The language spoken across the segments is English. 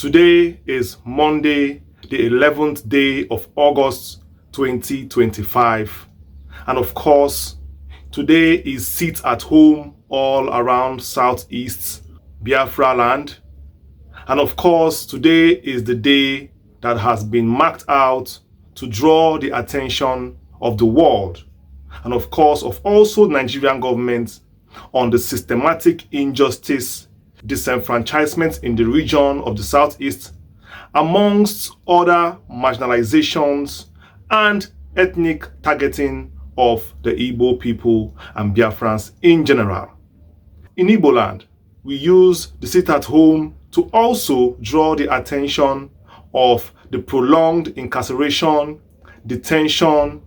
Today is Monday, the 11th day of August 2025. And of course, today is sit at home all around Southeast Biafra land. And of course, today is the day that has been marked out to draw the attention of the world and of course of also Nigerian government on the systematic injustice, disenfranchisement in the region of the Southeast, amongst other marginalizations and ethnic targeting of the Igbo people and Biafrans in general. In Igbo land, we use the sit at home to also draw the attention of the prolonged incarceration, detention,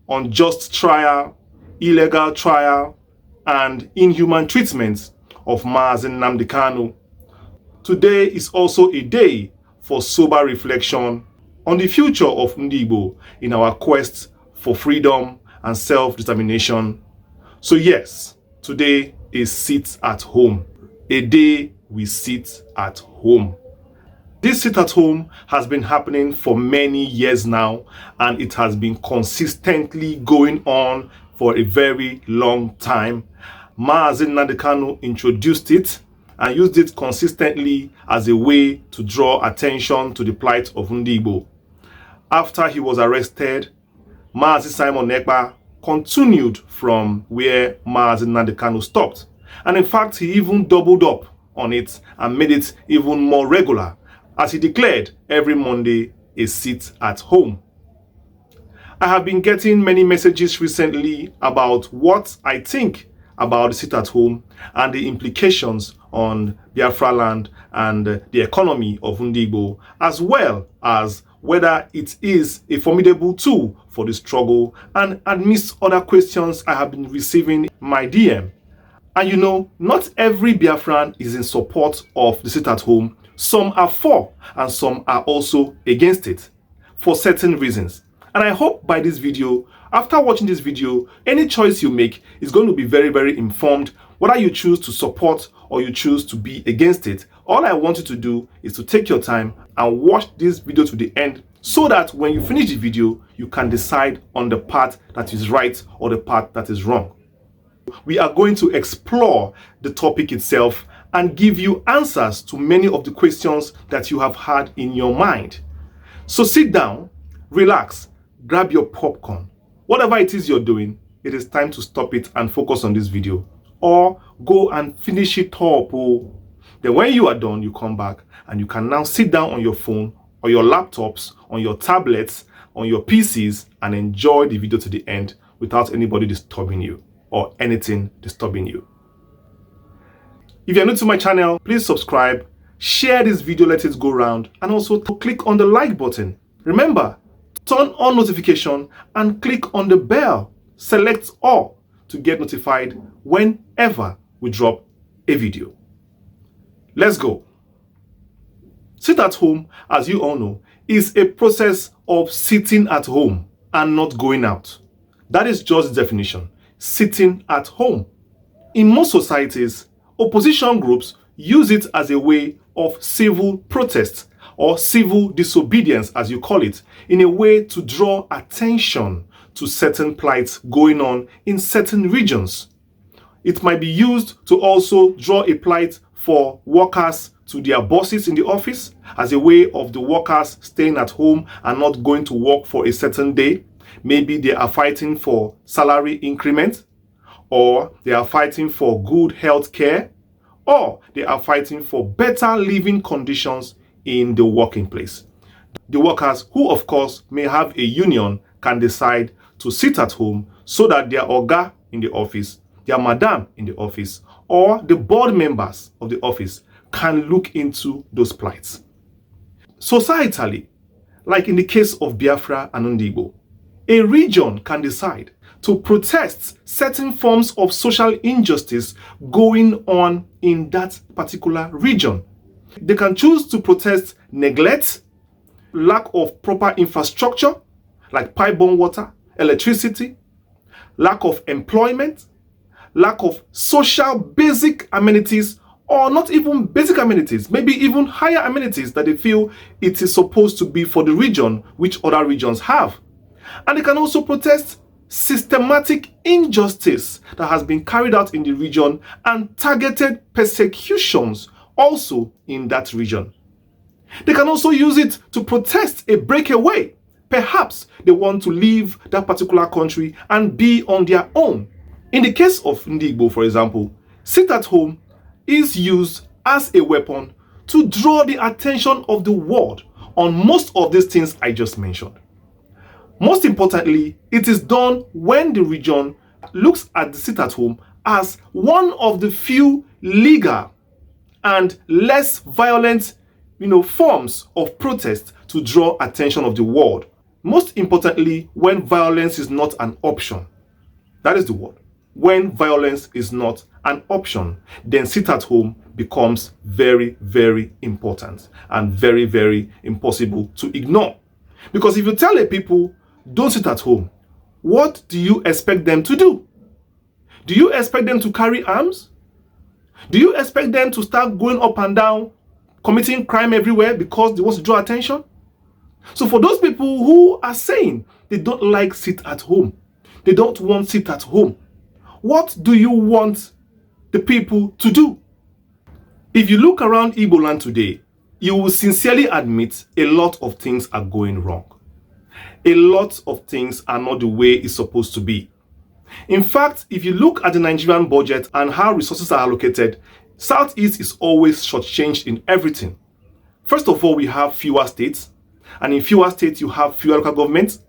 unjust trial, illegal trial, and inhuman treatment of NNAMDI KANU. Today is also a day for sober reflection on the future of NDIGBO in our quest for freedom and self-determination. So yes, today is sit at home, a day we sit at home. This sit at home has been happening for many years now, and it has been consistently going on for a very long time. NNAMDI KANU introduced it and used it consistently as a way to draw attention to the plight of NDIGBO. After he was arrested, Mazi Simon Ekpa continued from where NNAMDI KANU stopped. And in fact, he even doubled up on it and made it even more regular, as he declared every Monday a sit at home. I have been getting many messages recently about what I think about the sit at home and the implications on Biafra land and the economy of NDIGBO, as well as whether it is a formidable tool for the struggle, and amidst other questions I have been receiving in my DM. And you know, not every Biafran is in support of the sit at home. Some are for and some are also against it for certain reasons. And I hope by this video, after watching this video, any choice you make is going to be very, very informed, whether you choose to support or you choose to be against it. All I want you to do is to take your time and watch this video to the end, so that when you finish the video, you can decide on the part that is right or the part that is wrong. We are going to explore the topic itself and give you answers to many of the questions that you have had in your mind. So sit down, relax, grab your popcorn. Whatever it is you're doing, it is time to stop it and focus on this video. Or go and finish it up. Then when you are done, you come back and you can now sit down on your phone or your laptops, on your tablets, on your PCs, and enjoy the video to the end without anybody disturbing you or anything disturbing you. If you're new to my channel, please subscribe, share this video, let it go round, and also click on the like button. Remember, turn on notification and click on the bell. Select all to get notified whenever we drop a video. Let's go. Sit at home, as you all know, is a process of sitting at home and not going out. That is just the definition. Sitting at home. In most societies, opposition groups use it as a way of civil protest or civil disobedience, as you call it, in a way to draw attention to certain plights going on in certain regions. It might be used to also draw a plight for workers to their bosses in the office, as a way of the workers staying at home and not going to work for a certain day. Maybe they are fighting for salary increment, or they are fighting for good health care, or they are fighting for better living conditions in the working place. The workers, who of course may have a union, can decide to sit at home so that their oga in the office, their madam in the office, or the board members of the office can look into those plights. Societally, like in the case of Biafra and NDIGBO, a region can decide to protest certain forms of social injustice going on in that particular region. They can choose to protest neglect, lack of proper infrastructure, like pipe-borne water, electricity, lack of employment, lack of social basic amenities or not even basic amenities, maybe even higher amenities that they feel it is supposed to be for the region, which other regions have. And they can also protest systematic injustice that has been carried out in the region and targeted persecutions also in that region. They can also use it to protest a breakaway. Perhaps they want to leave that particular country and be on their own. In the case of NDIGBO, for example, sit at home is used as a weapon to draw the attention of the world on most of these things I just mentioned. Most importantly, it is done when the region looks at the sit at home as one of the few legal and less violent forms of protest to draw attention of the world. Most importantly, when violence is not an option. That is the word. When violence is not an option, then sit at home becomes very, very important and very, very impossible to ignore. Because if you tell a people, don't sit at home, what do you expect them to do? Do you expect them to carry arms? Do you expect them to start going up and down, committing crime everywhere because they want to draw attention? So for those people who are saying they don't like sit at home, they don't want sit at home, what do you want the people to do? If you look around Igbo land today, you will sincerely admit a lot of things are going wrong. A lot of things are not the way it's supposed to be. In fact, if you look at the Nigerian budget and how resources are allocated, Southeast is always shortchanged in everything. First of all, we have fewer states, and in fewer states you have fewer local governments,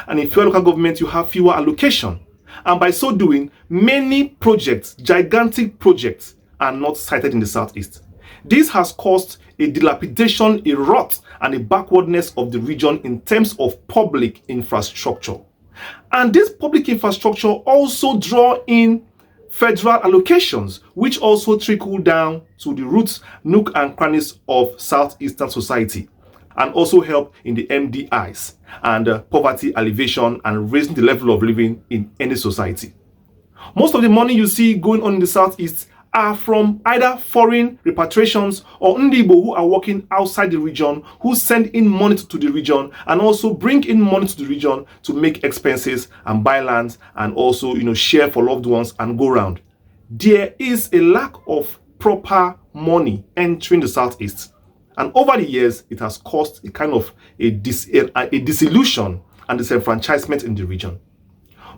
and in fewer local governments you have fewer allocation. And by so doing, many projects, gigantic projects, are not cited in the Southeast. This has caused a dilapidation, a rot, and a backwardness of the region in terms of public infrastructure. And this public infrastructure also draw in federal allocations, which also trickle down to the roots, nook and crannies of Southeastern society, and also help in the MDIs and poverty alleviation and raising the level of living in any society. Most of the money you see going on in the Southeast are from either foreign repatriations or NDIGBO who are working outside the region, who send in money to the region and also bring in money to the region to make expenses and buy lands and also share for loved ones and go around. There is a lack of proper money entering the Southeast, and over the years it has caused a kind of a disillusion and disenfranchisement in the region.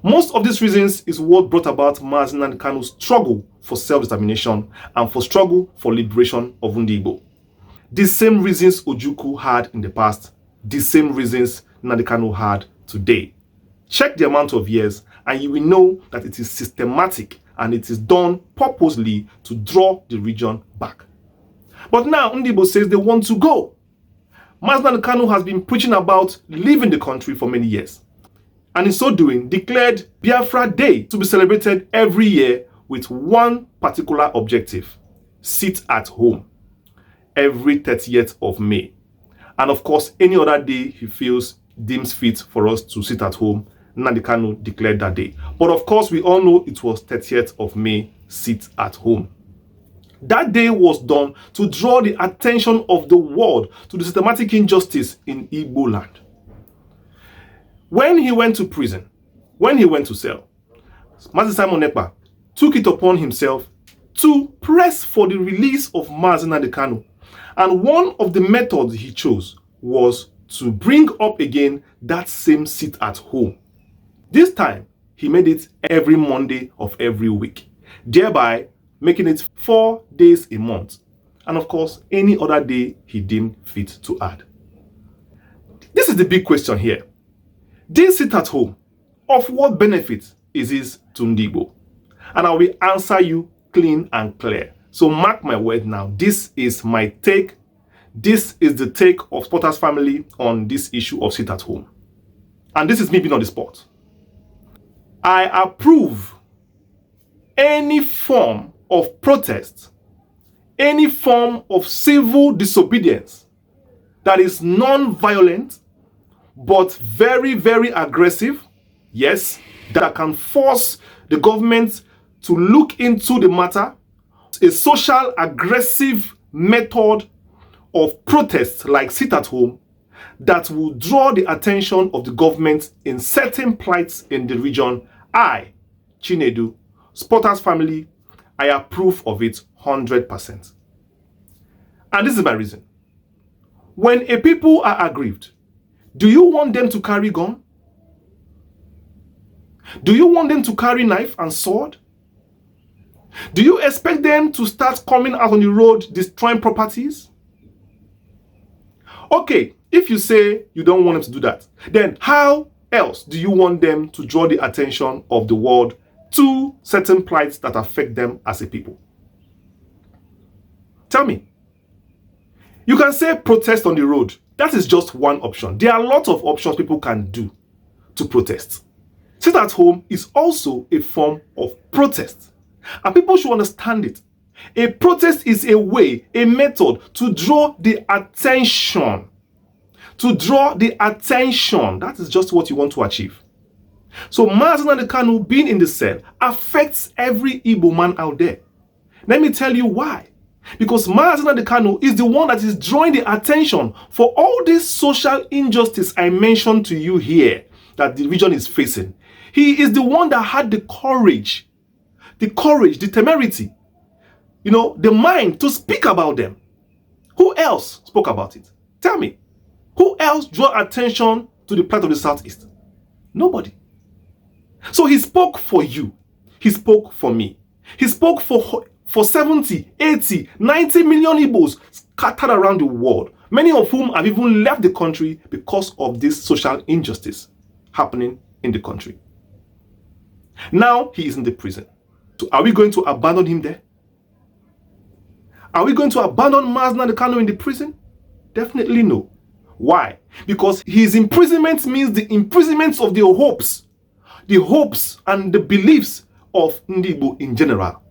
Most of these reasons is what brought about NNAMDI Kanu's struggle for self-determination and for struggle for liberation of NDIGBO. The same reasons Ojukwu had in the past, the same reasons NNAMDI Kanu had today. Check the amount of years and you will know that it is systematic and it is done purposely to draw the region back. But now NDIGBO says they want to go. NNAMDI Kanu has been preaching about leaving the country for many years, and in so doing declared Biafra Day to be celebrated every year with one particular objective: sit at home, every 30th of May. And of course, any other day he feels deems fit for us to sit at home, NNAMDI Kanu declared that day. But of course, we all know it was 30th of May, sit at home. That day was done to draw the attention of the world to the systematic injustice in Igbo land. When he went to prison, when he went to cell, Mazi Simon Ekpa took it upon himself to press for the release of NNAMDI Kanu. And one of the methods he chose was to bring up again that same sit at home. This time, he made it every Monday of every week, thereby making it 4 days a month. And of course, any other day he deemed fit to add. This is the big question here. This sit at home, of what benefit is this to NDIGBO? And I will answer you clean and clear. So mark my word now. This is my take. This is the take of Spotters family on this issue of sit at home. And this is me being on the spot. I approve any form of protest, any form of civil disobedience that is non-violent, but very, very aggressive, yes, that can force the government to look into the matter, a social aggressive method of protest like sit at home that will draw the attention of the government in certain plights in the region, I, Chinedu, Spotters family, I approve of it 100%. And this is my reason. When a people are aggrieved, do you want them to carry gun? Do you want them to carry knife and sword? Do you expect them to start coming out on the road destroying properties? Okay, if you say you don't want them to do that, then how else do you want them to draw the attention of the world to certain plights that affect them as a people? Tell me. You can say protest on the road. That is just one option. There are a lot of options people can do to protest. Sit at home is also a form of protest. And people should understand it. A protest is a way, a method to draw the attention. To draw the attention. That is just what you want to achieve. So Marginalization Kanu being in the cell affects every Igbo man out there. Let me tell you why. Because Marginalization Kanu is the one that is drawing the attention for all this social injustice I mentioned to you here that the region is facing. He is the one that had the courage, the temerity, the mind to speak about them. Who else spoke about it? Tell me. Who else drew attention to the plight of the Southeast? Nobody. So he spoke for you. He spoke for me. He spoke for 70, 80, 90 million Igbos scattered around the world, many of whom have even left the country because of this social injustice happening in the country. Now he is in the prison. So are we going to abandon him there? Are we going to abandon Marginalization Kanu in the prison? Definitely no. Why? Because his imprisonment means the imprisonment of the hopes and the beliefs of NDIGBO in general.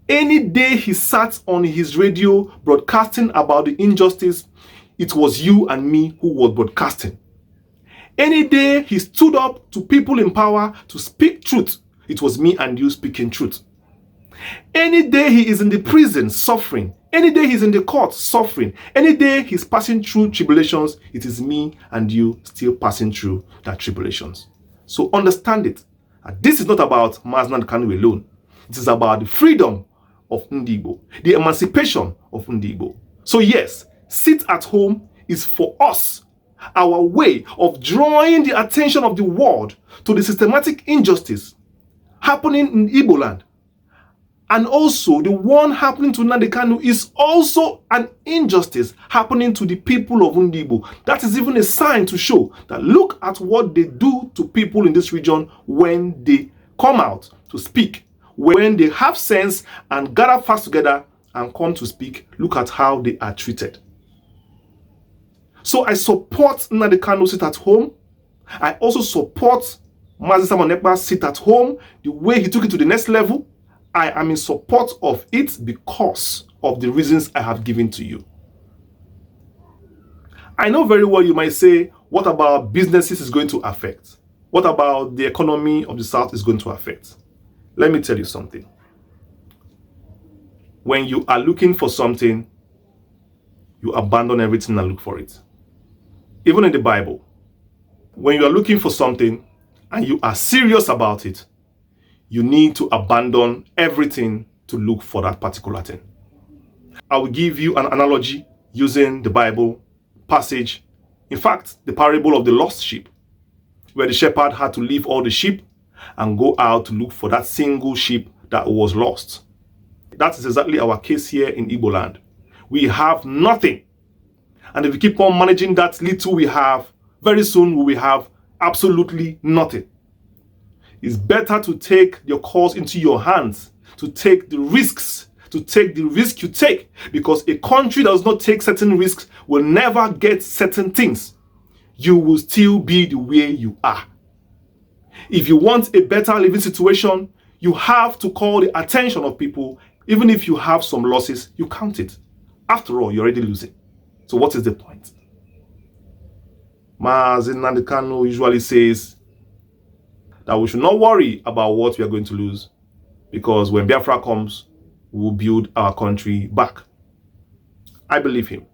Any day he sat on his radio broadcasting about the injustice, it was you and me who were broadcasting. Any day he stood up to people in power to speak truth, it was me and you speaking truth. Any day he is in the prison suffering, any day he's in the court suffering, any day he's passing through tribulations, it is me and you still passing through that tribulations. So understand it. This is not about Marginalization Kanu alone. It is about the freedom of NDIGBO, the emancipation of NDIGBO. So yes, sit at home is for us, our way of drawing the attention of the world to the systematic injustice happening in Igbo land. And also the one happening to NNAMDI Kanu is also an injustice happening to the people of NDIGBO. That is even a sign to show that look at what they do to people in this region when they come out to speak. When they have sense and gather fast together and come to speak, look at how they are treated. So I support NNAMDI Kanu sit at home. I also support Mazi Simon Ekpa sit at home, the way he took it to the next level. I am in support of it because of the reasons I have given to you. I know very well you might say, what about businesses is going to affect? What about the economy of the South is going to affect? Let me tell you something. When you are looking for something, you abandon everything and look for it. Even in the Bible, when you are looking for something and you are serious about it, you need to abandon everything to look for that particular thing. I will give you an analogy using the Bible passage. In fact, the parable of the lost sheep, where the shepherd had to leave all the sheep and go out to look for that single sheep that was lost. That is exactly our case here in Igbo land. We have nothing. And if we keep on managing that little we have, very soon we will have absolutely nothing. It's better to take your cause into your hands, to take the risks, to take the risk you take, because a country that does not take certain risks will never get certain things. You will still be the way you are. If you want a better living situation, you have to call the attention of people. Even if you have some losses, you count it. After all, you're already losing. So what is the point? NNAMDI Kanu usually says that we should not worry about what we are going to lose, because when Biafra comes, we will build our country back. I believe him.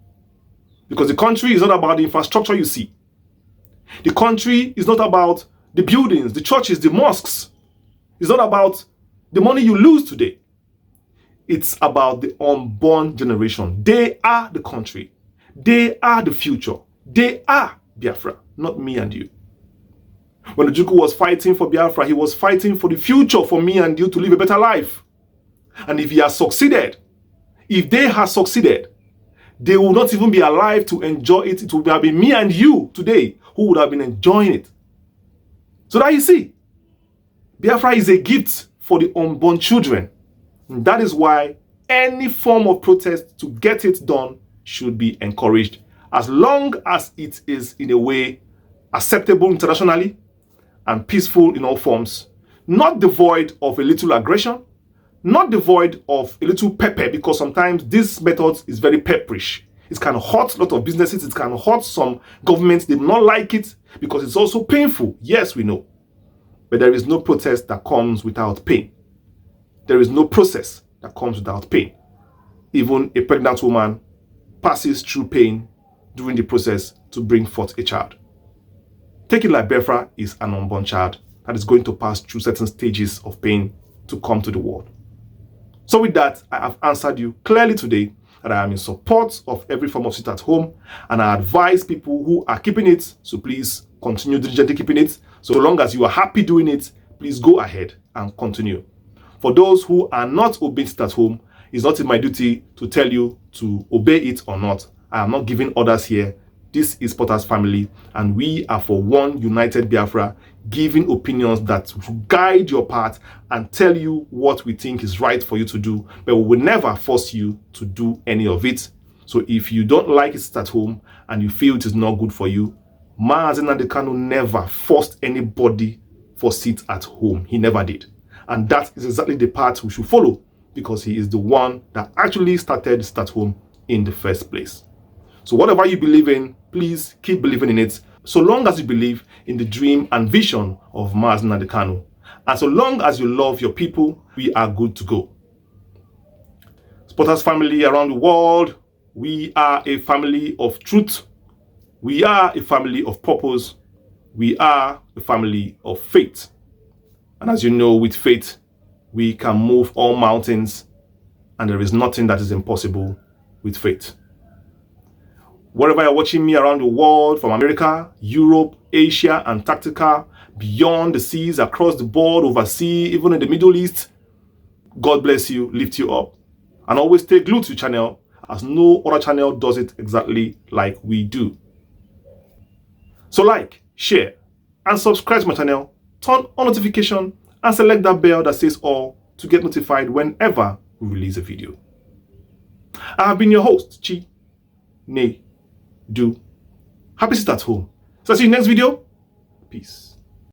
Because the country is not about the infrastructure you see. The country is not about the buildings, the churches, the mosques. It's not about the money you lose today. It's about the unborn generation. They are the country. They are the future. They are Biafra, not me and you. When Ojukwu was fighting for Biafra, he was fighting for the future for me and you to live a better life. And if he has succeeded, if they have succeeded, they will not even be alive to enjoy it. It would have been me and you today who would have been enjoying it. So that you see, Biafra is a gift for the unborn children. And that is why any form of protest to get it done should be encouraged, as long as it is in a way acceptable internationally and peaceful in all forms, not devoid of a little aggression, not devoid of a little pepper, because sometimes this method is very pepperish. It's kind of hot a lot of businesses, it's kind of hot some governments, they do not like it because it's also painful. Yes, we know. But there is no protest that comes without pain. There is no process that comes without pain. Even a pregnant woman passes through pain during the process to bring forth a child. Take it like Biafra is an unborn child that is going to pass through certain stages of pain to come to the world. So with that, I have answered you clearly today that I am in support of every form of sit at home, and I advise people who are keeping it, so please continue diligently keeping it. So long as you are happy doing it, please go ahead and continue. For those who are not obeying sit at home, it's not in my duty to tell you to obey it or not. I am not giving orders here. This is Potter's family, and we are for one united Biafra, giving opinions that will guide your path and tell you what we think is right for you to do, but we will never force you to do any of it. So if you don't like it at home and you feel it is not good for you, NNAMDI KANU never forced anybody for sit at home. He never did. And that is exactly the path we should follow, because he is the one that actually started sit at home in the first place. So whatever you believe in, please keep believing in it, so long as you believe in the dream and vision of NNAMDI KANU. And so long as you love your people, we are good to go. Potter's family around the world, we are a family of truth. We are a family of purpose. We are a family of faith. And as you know, with faith, we can move all mountains, and there is nothing that is impossible with faith. Wherever you're watching me around the world, from America, Europe, Asia, Antarctica, beyond the seas, across the board, overseas, even in the Middle East, God bless you, lift you up. And always stay glued to the channel, as no other channel does it exactly like we do. So like, share, and subscribe to my channel, turn on notification, and select that bell that says all to get notified whenever we release a video. I have been your host, Chi Ne Do. Happy sit at home. So I'll see you next video. Peace.